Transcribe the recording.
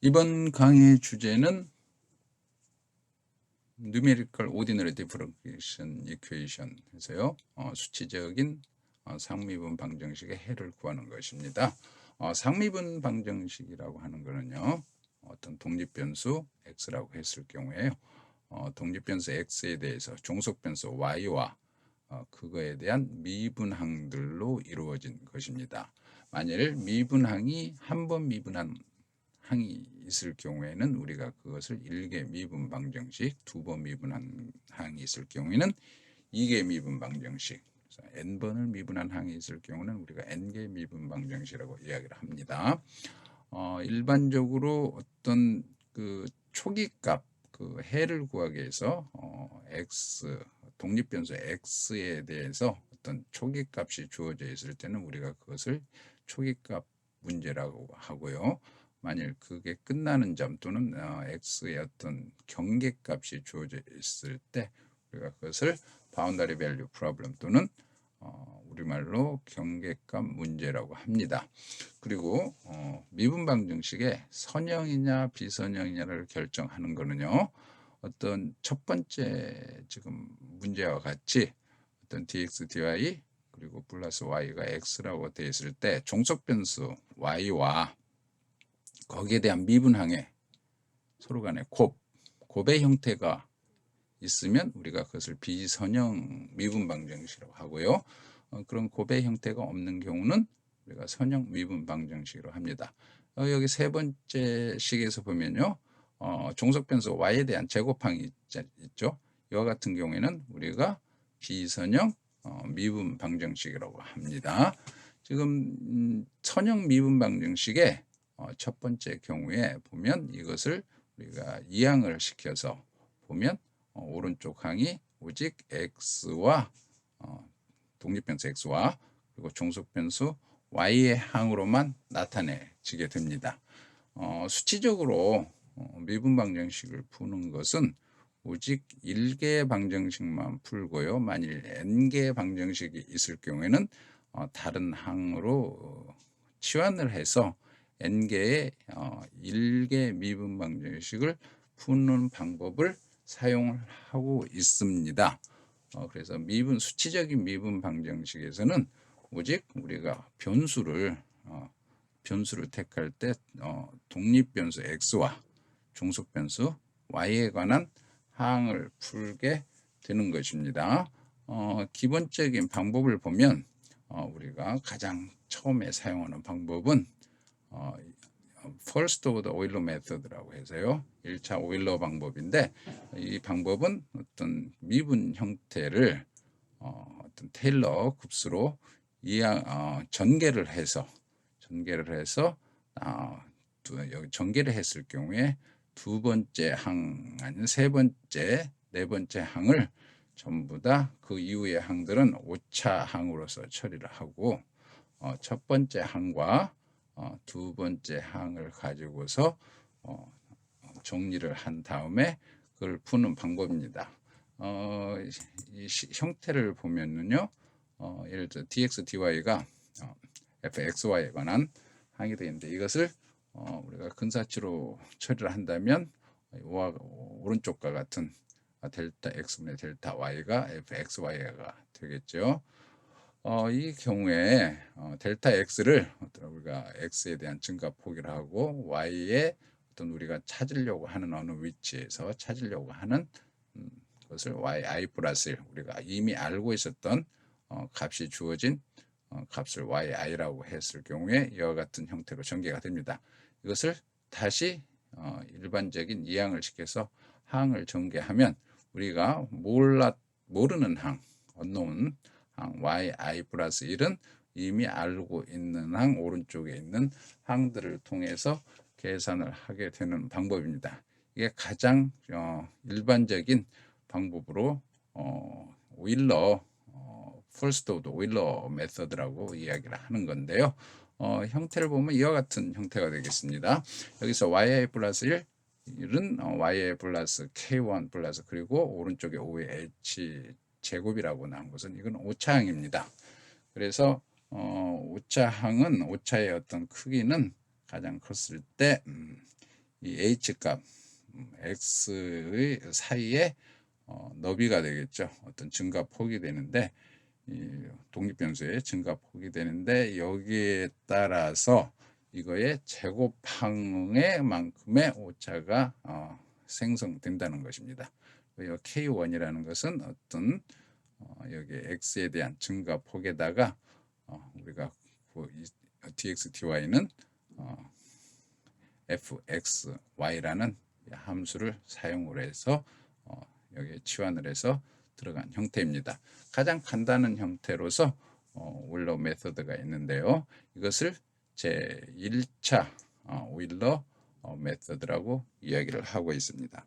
이번 강의 주제는 Numerical Ordinary Differential Equation 해서요. 수치적인 상미분 방정식의 해를 구하는 것입니다. 상미분 방정식이라고 하는 것은요. 어떤 독립변수 x라고 했을 경우에요. 독립변수 x에 대해서 종속변수 y와 그거에 대한 미분항들로 이루어진 것입니다. 만일 미분항이 한 번 미분한 항이 있을 경우에는 우리가 그것을 1개 미분 방정식, 2번 미분한 항이 있을 경우에는 2개 미분 방정식, n번을 미분한 항이 있을 경우는 우리가 n개 미분 방정식이라고 이야기를 합니다. 일반적으로 어떤 그 초기값 그 해를 구하기 위해서 x 독립변수 x에 대해서 어떤 초기값이 주어져 있을 때는 우리가 그것을 초기값 문제라고 하고요. 만일 그게 끝나는 점 또는 x의 어떤 경계값이 주어져 있을 때 우리가 그것을 바운더리 밸류 프로블럼 또는 우리말로 경계값 문제라고 합니다. 그리고 미분 방정식의 선형이냐 비선형이냐를 결정하는 거는요. 어떤 첫 번째 지금 문제와 같이 어떤 dx dy 그리고 플러스 y가 x라고 되어 있을 때 종속변수 y와 거기에 대한 미분항에 서로 간에 곱의 형태가 있으면 우리가 그것을 비선형 미분 방정식이라고 하고요. 그런 곱의 형태가 없는 경우는 우리가 선형 미분 방정식으로 합니다. 여기 세 번째 식에서 보면요. 종속변수 y에 대한 제곱항이 있죠. 이와 같은 경우에는 우리가 비선형 미분 방정식이라고 합니다. 지금 선형 미분 방정식의 첫 번째 경우에 보면 이것을 우리가 이항을 시켜서 보면 오른쪽 항이 오직 x와 독립변수 x와 그리고 종속변수 y의 항으로만 나타내지게 됩니다. 수치적으로 미분 방정식을 푸는 것은 오직 1개의 방정식만 풀고요. 만일 n개의 방정식이 있을 경우에는 다른 항으로 치환을 해서 n개의 1개 미분 방정식을 푸는 방법을 사용하고 있습니다. 그래서 수치적인 미분 방정식에서는 오직 우리가 변수를 택할 때 독립변수 x와 종속변수 y에 관한 항을 풀게 되는 것입니다. 기본적인 방법을 보면 우리가 가장 처음에 사용하는 방법은 First order Euler method라고 해서요. 1차 오일러 방법인데 이 방법은 어떤 미분 형태를 어떤 테일러 급수로 전개를 해서 여기 전개를 했을 경우에 두 번째 항 아니면 세 번째, 네 번째 항을 전부 다 그 이후의 항들은 오차 항으로서 처리를 하고 첫 번째 항과 두 번째 항을 가지고서 정리를 한 다음에 그걸 푸는 방법입니다. 이 형태를 보면은요, 예를 들어 dx dy가 fxy에 관한 항이 되는데 이것을 우리가 근사치로 처리를 한다면 오른쪽과 같은 델타 x분의 델타 y가 fxy가 되겠죠. 이 경우에 델타 x를 우리가 x에 대한 증가폭이라 하고 y에 어떤 우리가 찾으려고 하는 어느 위치에서 찾으려고 하는 것을 yi 플러스 1 우리가 이미 알고 있었던 값이 주어진 값을 yi라고 했을 경우에 이와 같은 형태로 전개가 됩니다. 이것을 다시 일반적인 이항을 시켜서 항을 전개하면 우리가 모르는 항, unknown 항 yi 플러스 1은 이미 알고 있는 항 오른쪽에 있는 항들을 통해서 계산을 하게 되는 방법입니다. 이게 가장 일반적인 방법으로 오일러 First order 오일러 메서드라고 이야기를 하는 건데요. 형태를 보면 이와 같은 형태가 되겠습니다. 여기서 yi 플러스 1은 yi 플러스 k1 플러스 그리고 오른쪽에 5의 h 제곱이라고 나온 것은 이건 오차항입니다. 그래서 오차항은 오차의 어떤 크기는 가장 컸을 때 이 h값 x의 사이에 너비가 되겠죠. 어떤 증가폭이 되는데 이 독립변수의 증가폭이 되는데 여기에 따라서 이거의 제곱항의 만큼의 오차가 생성된다는 것입니다. 이 K1이라는 것은 어떤 여기 x에 대한 증가폭에다가 우리가 dx, dy는 fxy라는 함수를 사용을 해서 여기에 치환을 해서 들어간 형태입니다. 가장 간단한 형태로서 오일러 메서드가 있는데요. 이것을 제1차 오일러 메서드라고 이야기를 하고 있습니다.